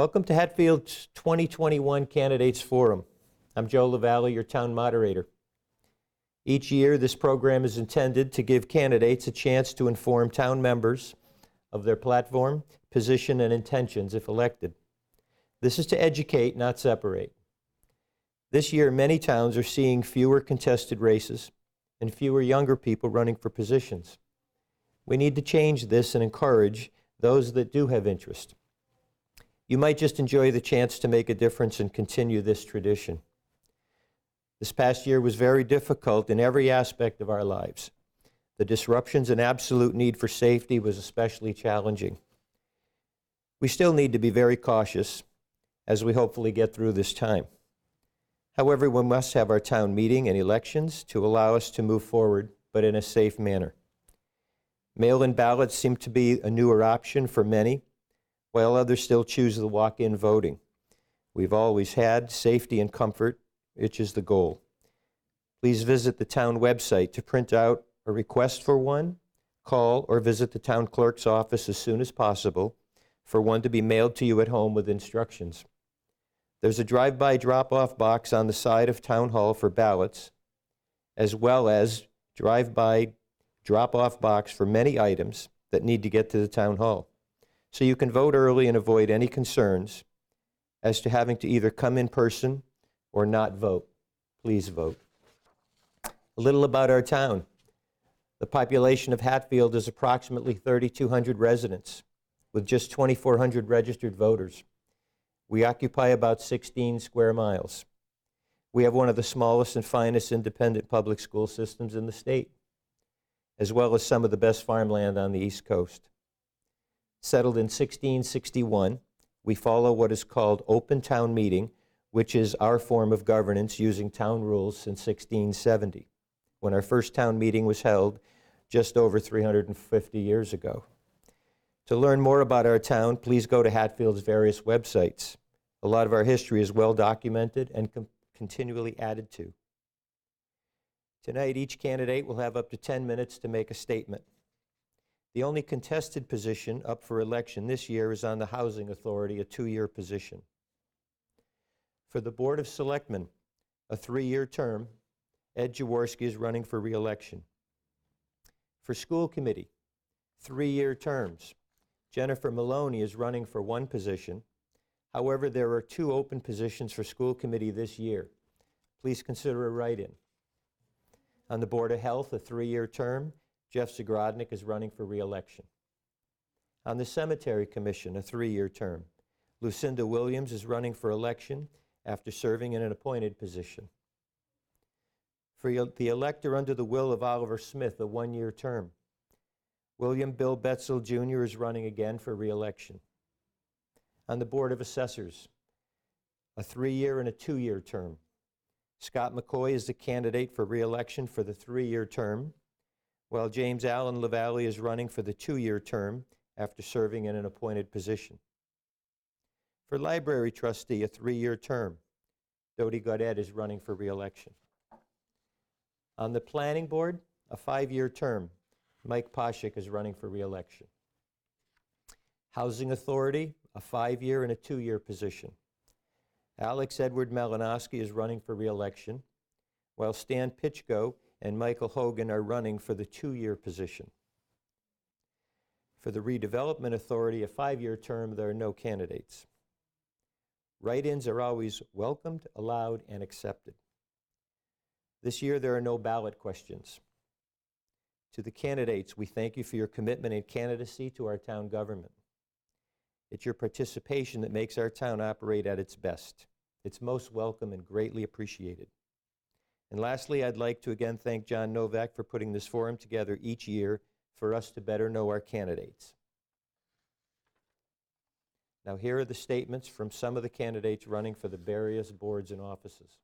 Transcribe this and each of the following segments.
Welcome to Hatfield's 2021 Candidates Forum. I'm Joe LaValle, your town moderator. Each year, this program is intended to give candidates a chance to inform town members of their platform, position, and intentions if elected. This is to educate, not separate. This year, many towns are seeing fewer contested races and fewer younger people running for positions. We need to change this and encourage those that do have interest. You might just enjoy the chance to make a difference and continue this tradition. This past year was very difficult in every aspect of our lives. The disruptions and absolute need for safety was especially challenging. We still need to be very cautious as we hopefully get through this time. However, we must have our town meeting and elections to allow us to move forward, but in a safe manner. Mail-in ballots seem to be a newer option for many, while others still choose the walk-in voting. We've always had safety and comfort, which is the goal. Please visit the town website to print out a request for one, call or visit the town clerk's office as soon as possible for one to be mailed to you at home with instructions. There's a drive-by drop-off box on the side of Town Hall for ballots, as well as drive-by drop-off box for many items that need to get to the Town Hall. So you can vote early and avoid any concerns as to having to either come in person or not vote. Please vote. A little about our town. The population of Hatfield is approximately 3,200 residents with just 2,400 registered voters. We occupy about 16 square miles. We have one of the smallest and finest independent public school systems in the state, as well as some of the best farmland on the East Coast. Settled in 1661, we follow what is called open town meeting, which is our form of governance using town rules since 1670, when our first town meeting was held just over 350 years ago. To learn more about our town, please go to Hatfield's various websites. A lot of our history is well documented and continually added to. Tonight, each candidate will have up to 10 minutes to make a statement. The only contested position up for election this year is on the Housing Authority, a 2-year position. For the Board of Selectmen, a 3-year term, Ed Jaworski is running for re-election. For School Committee, 3-year terms. Jennifer Maloney is running for 1 position. However, there are 2 open positions for School Committee this year. Please consider a write-in. On the Board of Health, a 3-year term, Jeff Zagrodnik is running for re-election. On the Cemetery Commission, a 3-year term, Lucinda Williams is running for election after serving in an appointed position. For the elector under the will of Oliver Smith, a 1-year term, William Bill Betzel Jr. is running again for re-election. On the Board of Assessors, a 3-year and a 2-year term, Scott McCoy is the candidate for re-election for the 3-year term, while James Allen LaValle is running for the 2-year term after serving in an appointed position. For Library Trustee, a 3-year term, Dodie Gaudet is running for re-election. On the Planning Board, a 5-year term, Mike Poshik is running for re-election. Housing Authority, a 5-year and a 2-year position. Alex Edward Malinowski is running for re-election, while Stan Pitchko and Michael Hogan are running for the 2-year position. For the Redevelopment Authority, a 5-year term, there are no candidates. Write-ins are always welcomed, allowed, and accepted. This year, there are no ballot questions. To the candidates, we thank you for your commitment and candidacy to our town government. It's your participation that makes our town operate at its best. It's most welcome and greatly appreciated. And lastly, I'd like to again thank John Novak for putting this forum together each year for us to better know our candidates. Now, here are the statements from some of the candidates running for the various boards and offices.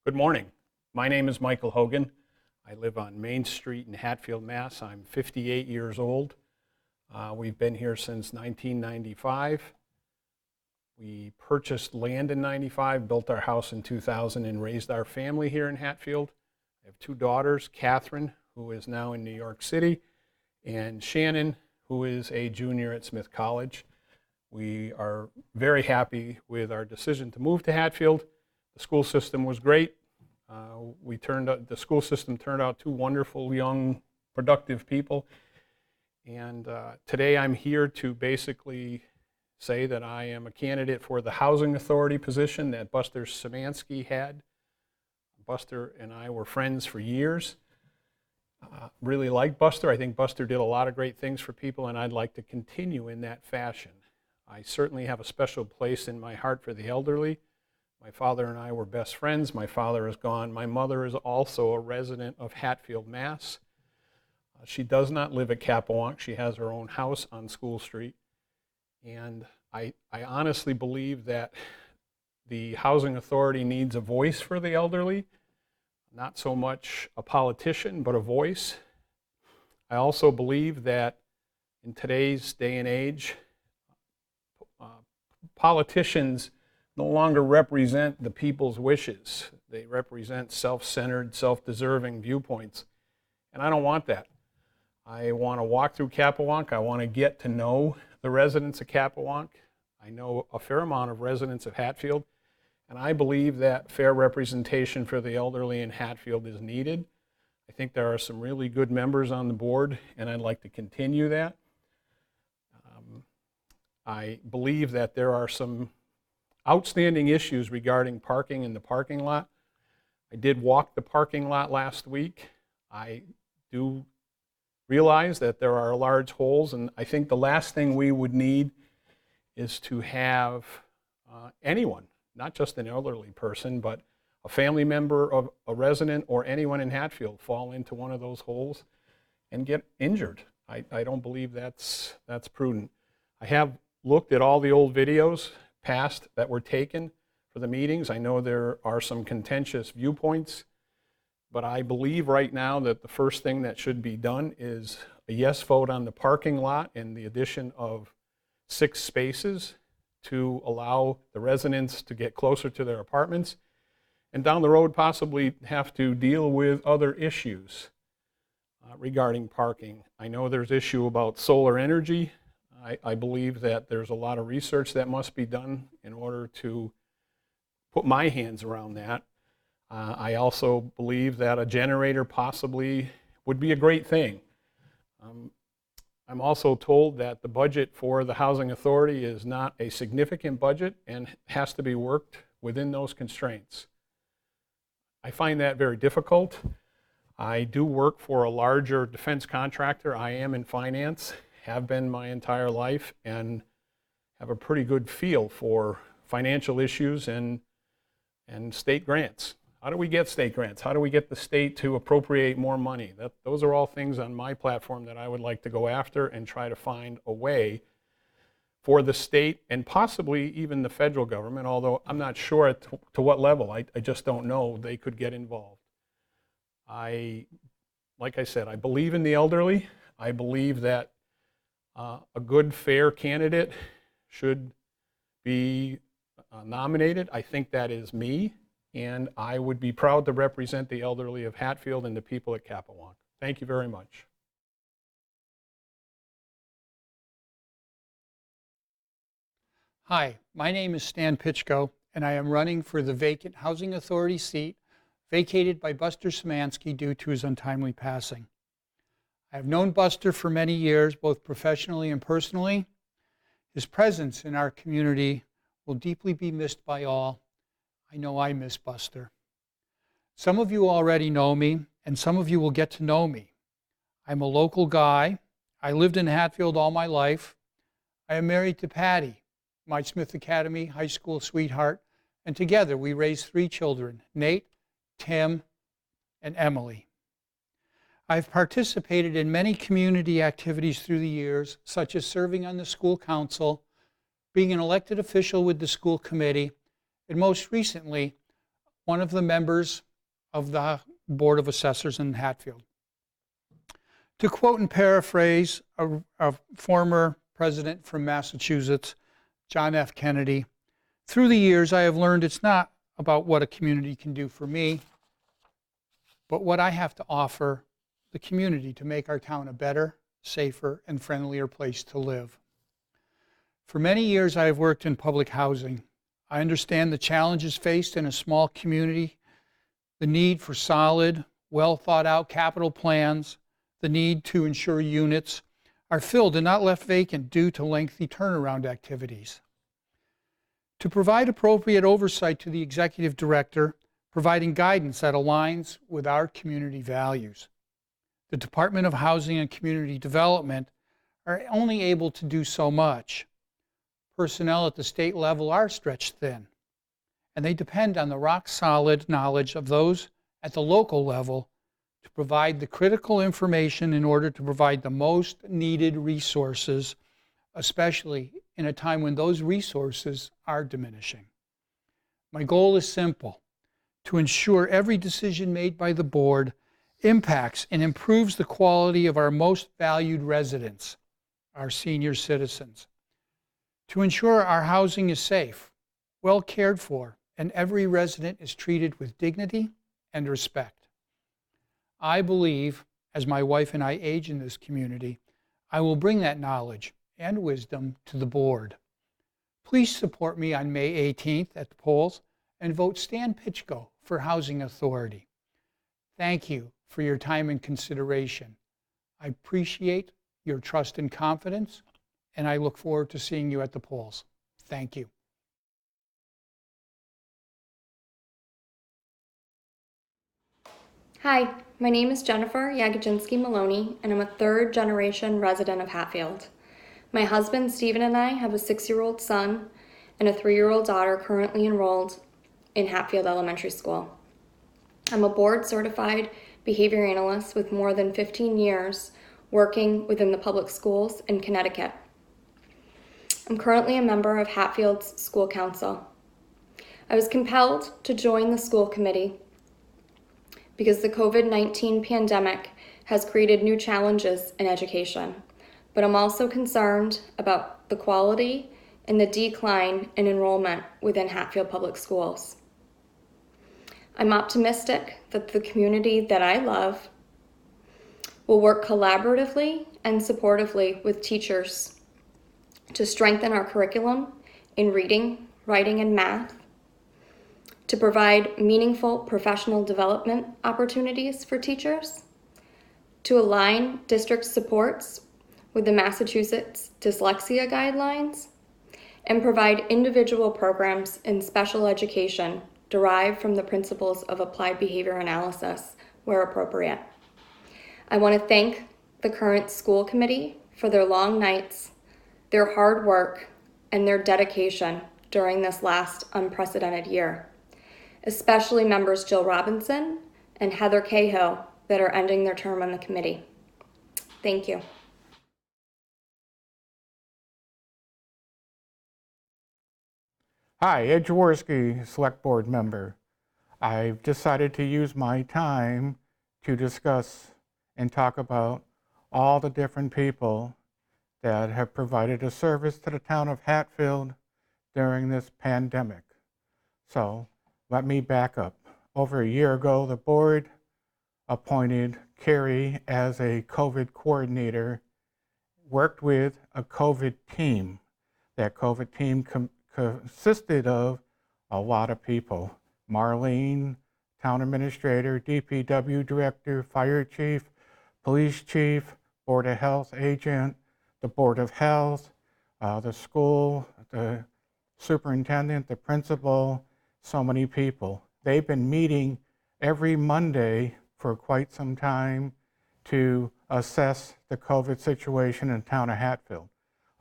Good morning. My name is Michael Hogan. I live on Main Street in Hatfield, Mass. I'm 58 years old. We've been here since 1995. We purchased land in 95, built our house in 2000, and raised our family here in Hatfield. I have 2 daughters, Catherine, who is now in New York City, and Shannon, who is a junior at Smith College. We are very happy with our decision to move to Hatfield. The school system was great. The school system turned out two wonderful, young, productive people. And today I'm here to basically say that I am a candidate for the Housing Authority position that Buster Szymanski had. Buster and I were friends for years. Really like Buster. I think Buster did a lot of great things for people, and I'd like to continue in that fashion. I certainly have a special place in my heart for the elderly. My father and I were best friends. My father is gone. My mother is also a resident of Hatfield, Mass. She does not live at Capewalk. She has her own house on School Street. And I honestly believe that the Housing Authority needs a voice for the elderly, not so much a politician, but a voice. I also believe that in today's day and age, politicians no longer represent the people's wishes. They represent self-centered, self-deserving viewpoints. And I don't want that. I want to walk through Capewalk. I want to get to know the residents of Capewalk. I know a fair amount of residents of Hatfield, and I believe that fair representation for the elderly in Hatfield is needed. I think there are some really good members on the board, and I'd like to continue that. I believe that there are some outstanding issues regarding parking in the parking lot. I did walk the parking lot last week. I do realize that there are large holes, and I think the last thing we would need is to have anyone, not just an elderly person, but a family member of a resident or anyone in Hatfield fall into one of those holes and get injured. I don't believe that's prudent. I have looked at all the old videos past that were taken for the meetings. I know there are some contentious viewpoints, but I believe right now that the first thing that should be done is a yes vote on the parking lot and the addition of 6 spaces to allow the residents to get closer to their apartments, and down the road possibly have to deal with other issues regarding parking. I know there's issue about solar energy. I believe that there's a lot of research that must be done in order to put my hands around that. I also believe that a generator possibly would be a great thing. I'm also told that the budget for the Housing Authority is not a significant budget and has to be worked within those constraints. I find that very difficult. I do work for a larger defense contractor. I am in finance, have been my entire life, and have a pretty good feel for financial issues and state grants. How do we get state grants? How do we get the state to appropriate more money? Those are all things on my platform that I would like to go after and try to find a way for the state and possibly even the federal government, although I'm not sure to what level. I just don't know they could get involved. Like I said, I believe in the elderly. I believe that a good, fair candidate should be nominated. I think that is me, and I would be proud to represent the elderly of Hatfield and the people at Capewalk. Thank you very much. Hi, my name is Stan Pitchko, and I am running for the vacant Housing Authority seat vacated by Buster Szymanski due to his untimely passing. I have known Buster for many years, both professionally and personally. His presence in our community will deeply be missed by all. I know I miss Buster. Some of you already know me, and some of you will get to know me. I'm a local guy. I lived in Hatfield all my life. I am married to Patty, my Smith Academy high school sweetheart, and together we raised 3 children, Nate, Tim, and Emily. I've participated in many community activities through the years, such as serving on the school council, being an elected official with the school committee, and most recently, one of the members of the Board of Assessors in Hatfield. To quote and paraphrase a former president from Massachusetts, John F. Kennedy, through the years I have learned it's not about what a community can do for me, but what I have to offer the community to make our town a better, safer, and friendlier place to live. For many years, I have worked in public housing. I understand the challenges faced in a small community, the need for solid, well thought out capital plans, the need to ensure units are filled and not left vacant due to lengthy turnaround activities. To provide appropriate oversight to the executive director, providing guidance that aligns with our community values. The Department of Housing and Community Development are only able to do so much. Personnel at the state level are stretched thin, and they depend on the rock-solid knowledge of those at the local level to provide the critical information in order to provide the most needed resources, especially in a time when those resources are diminishing. My goal is simple: to ensure every decision made by the board impacts and improves the quality of our most valued residents, our senior citizens. To ensure our housing is safe, well cared for, and every resident is treated with dignity and respect. I believe, as my wife and I age in this community, I will bring that knowledge and wisdom to the board. Please support me on May 18th at the polls and vote Stan Pitchko for Housing Authority. Thank you for your time and consideration. I appreciate your trust and confidence, and I look forward to seeing you at the polls. Thank you. Hi, my name is Jennifer Yaginsky Maloney, and I'm a third-generation resident of Hatfield. My husband, Stephen, and I have a 6-year-old son and a 3-year-old daughter currently enrolled in Hatfield Elementary School. I'm a board-certified behavior analyst with more than 15 years working within the public schools in Connecticut. I'm currently a member of Hatfield's School Council. I was compelled to join the school committee because the COVID-19 pandemic has created new challenges in education, but I'm also concerned about the quality and the decline in enrollment within Hatfield Public Schools. I'm optimistic that the community that I love will work collaboratively and supportively with teachers to strengthen our curriculum in reading, writing, and math, to provide meaningful professional development opportunities for teachers, to align district supports with the Massachusetts Dyslexia Guidelines, and provide individual programs in special education derived from the principles of applied behavior analysis where appropriate. I want to thank the current school committee for their long nights, their hard work, and their dedication during this last unprecedented year, especially members Jill Robinson and Heather Cahill that are ending their term on the committee. Thank you. Hi, Ed Jaworski, Select Board member. I've decided to use my time to discuss and talk about all the different people that have provided a service to the town of Hatfield during this pandemic. So let me back up. Over a year ago, the board appointed Carrie as a COVID coordinator, worked with a COVID team. That COVID team consisted of a lot of people: Marlene, town administrator, DPW director, fire chief, police chief, Board of Health agent, the Board of Health, the school, the superintendent, the principal, so many people. They've been meeting every Monday for quite some time to assess the COVID situation in the town of Hatfield.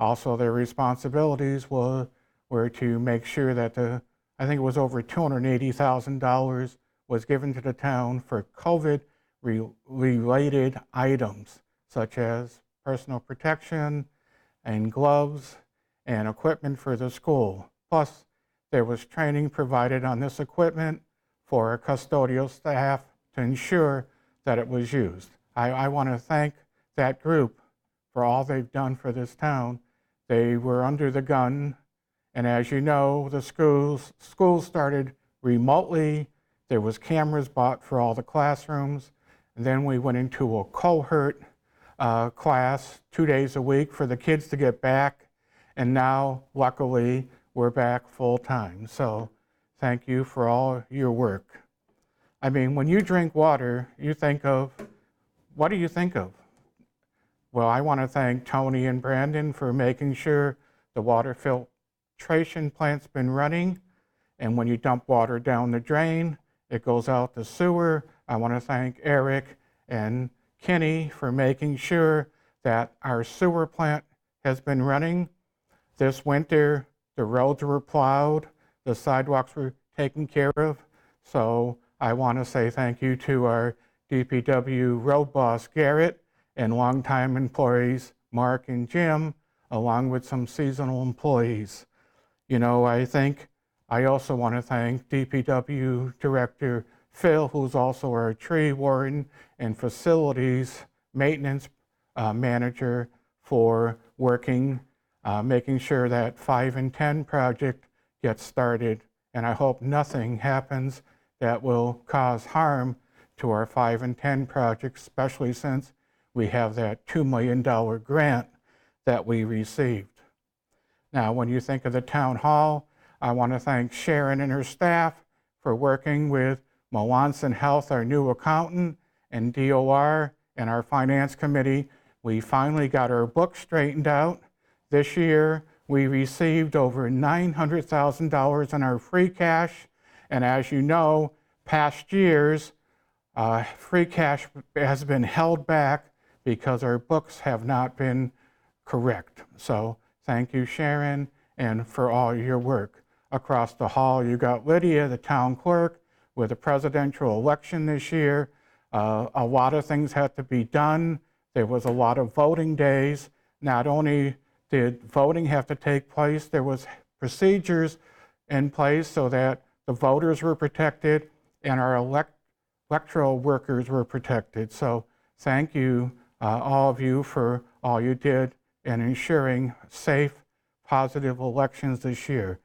Also, their responsibilities were to make sure that I think it was over $280,000 was given to the town for COVID-related items, such as personal protection and gloves and equipment for the school. Plus, there was training provided on this equipment for custodial staff to ensure that it was used. I want to thank that group for all they've done for this town. They were under the gun, and as you know, the schools started remotely. There was cameras bought for all the classrooms, and then we went into a cohort class 2 days a week for the kids to get back. And now, luckily, we're back full time. So thank you for all your work. I mean, when you drink water, you think of, what do you think of? Well, I want to thank Tony and Brandon for making sure the water filtration plant's been running. And when you dump water down the drain, it goes out the sewer. I want to thank Eric and Kenny for making sure that our sewer plant has been running. This winter, the roads were plowed, the sidewalks were taken care of. So I want to say thank you to our DPW road boss, Garrett, and longtime employees, Mark and Jim, along with some seasonal employees. You know, I also want to thank DPW Director Phil, who's also our tree warden and facilities maintenance manager, for working, making sure that 5 and 10 project gets started. And I hope nothing happens that will cause harm to our 5 and 10 projects, especially since we have that $2 million grant that we received. Now, when you think of the town hall, I want to thank Sharon and her staff for working with Melanson Health, our new accountant, and DOR and our finance committee. We finally got our books straightened out. This year, we received over $900,000 in our free cash. And as you know, past years, free cash has been held back because our books have not been correct. So thank you, Sharon, and for all your work. Across the hall, you got Lydia, the town clerk, with the presidential election this year. A lot of things had to be done. There was a lot of voting days. Not only did voting have to take place, there was procedures in place so that the voters were protected and our electoral workers were protected. So thank you, all of you, for all you did in ensuring safe, positive elections this year.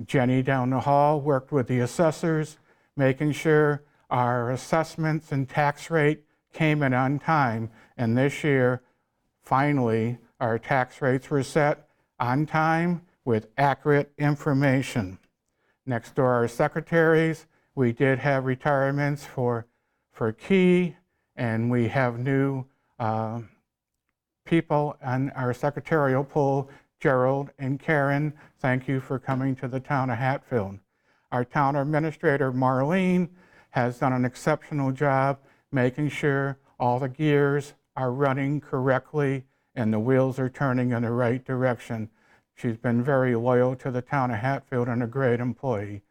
Jenny down the hall worked with the assessors, making sure our assessments and tax rate came in on time. And this year, finally, our tax rates were set on time with accurate information. Next to our secretaries, we did have retirements for Key, and we have new people on our secretarial pool, Gerald and Karen. Thank you for coming to the town of Hatfield. Our town administrator, Marlene, has done an exceptional job making sure all the gears are running correctly and the wheels are turning in the right direction. She's been very loyal to the town of Hatfield and a great employee.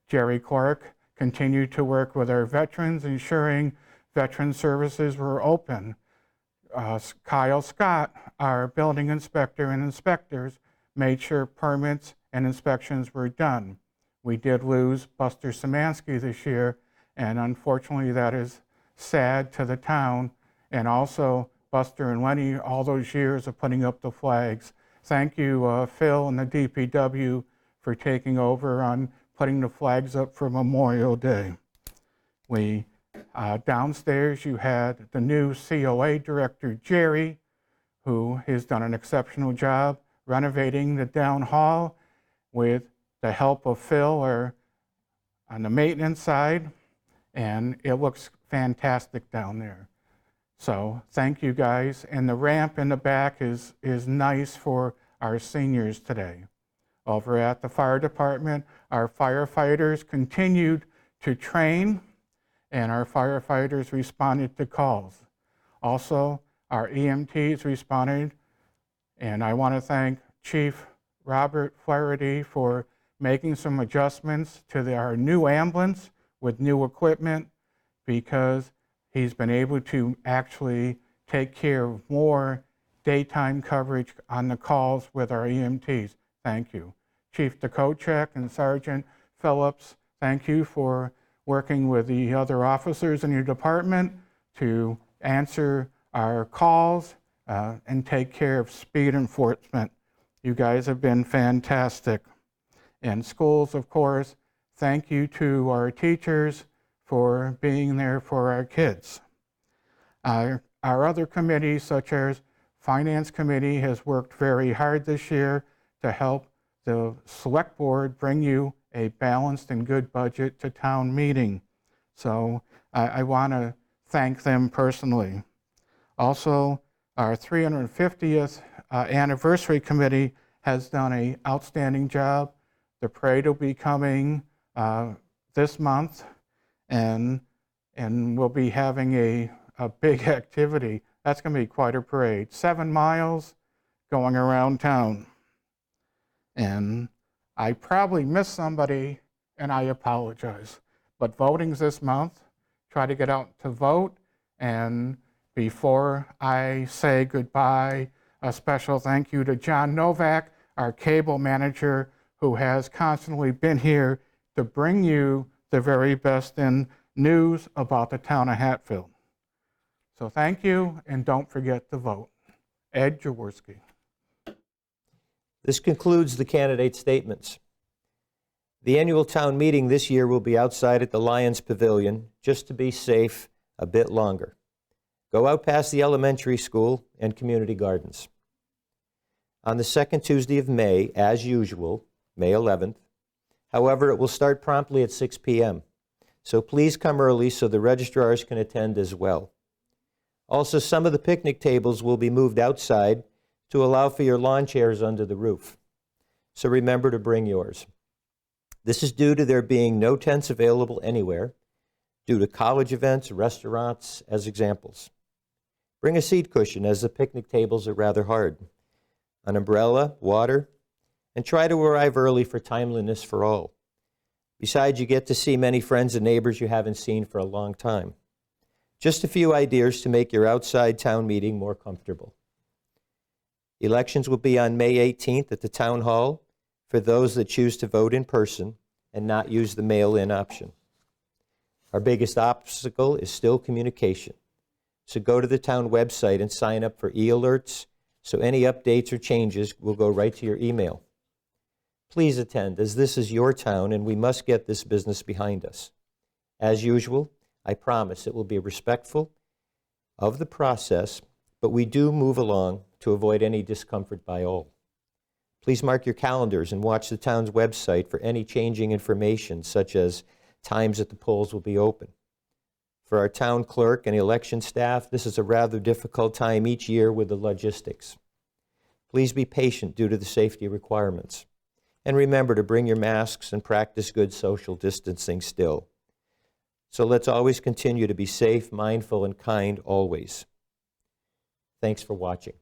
Jerry Clark continued to work with our veterans, ensuring veteran services were open. Kyle Scott, our building inspector and inspectors, made sure permits and inspections were done. We did lose Buster Szymanski this year, and unfortunately that is sad to the town. And also Buster and Lenny, all those years of putting up the flags. Thank you, Phil and the DPW, for taking over on putting the flags up for Memorial Day. Downstairs you had the new COA director, Jerry, who has done an exceptional job renovating the down hall with the help of Phil on the maintenance side, and it looks fantastic down there. So thank you guys. And the ramp in the back is nice for our seniors today. Over at the fire department, our firefighters continued to train, and our firefighters responded to calls. Also, our EMTs responded, and I want to thank Chief Robert Flaherty for making some adjustments to our new ambulance with new equipment, because he's been able to actually take care of more daytime coverage on the calls with our EMTs. Thank you. Chief Dukochek and Sergeant Phillips, thank you for working with the other officers in your department to answer our calls and take care of speed enforcement. You guys have been fantastic. And schools, of course, thank you to our teachers for being there for our kids. Our our other committees, such as Finance Committee, has worked very hard this year to help the Select Board bring you a balanced and good budget to town meeting. So I want to thank them personally. Also, our 350th Anniversary Committee has done an outstanding job. The parade will be coming this month, and we'll be having a big activity. That's going to be quite a parade. 7 miles going around town. And I probably missed somebody, and I apologize. But voting's this month. Try to get out to vote. And before I say goodbye, a special thank you to John Novak, our cable manager, who has constantly been here to bring you the very best in news about the town of Hatfield. So thank you, and don't forget to vote. Ed Jaworski. This concludes the candidate statements. The annual town meeting this year will be outside at the Lions Pavilion, just to be safe a bit longer. Go out past the elementary school and community gardens. On the second Tuesday of May, as usual, May 11th, however, it will start promptly at 6 p.m. So please come early so the registrars can attend as well. Also, some of the picnic tables will be moved outside to allow for your lawn chairs under the roof. So remember to bring yours. This is due to there being no tents available anywhere, due to college events, restaurants, as examples. Bring a seat cushion, as the picnic tables are rather hard, an umbrella, water, and try to arrive early for timeliness for all. Besides, you get to see many friends and neighbors you haven't seen for a long time. Just a few ideas to make your outside town meeting more comfortable. Elections will be on May 18th at the Town Hall for those that choose to vote in person and not use the mail-in option. Our biggest obstacle is still communication. So go to the town website and sign up for e-alerts, so any updates or changes will go right to your email. Please attend, as this is your town and we must get this business behind us. As usual, I promise it will be respectful of the process, but we do move along to avoid any discomfort by all. Please mark your calendars and watch the town's website for any changing information, such as times that the polls will be open. For our town clerk and election staff, this is a rather difficult time each year with the logistics. Please be patient due to the safety requirements. And remember to bring your masks and practice good social distancing still. So let's always continue to be safe, mindful, and kind always. Thanks for watching.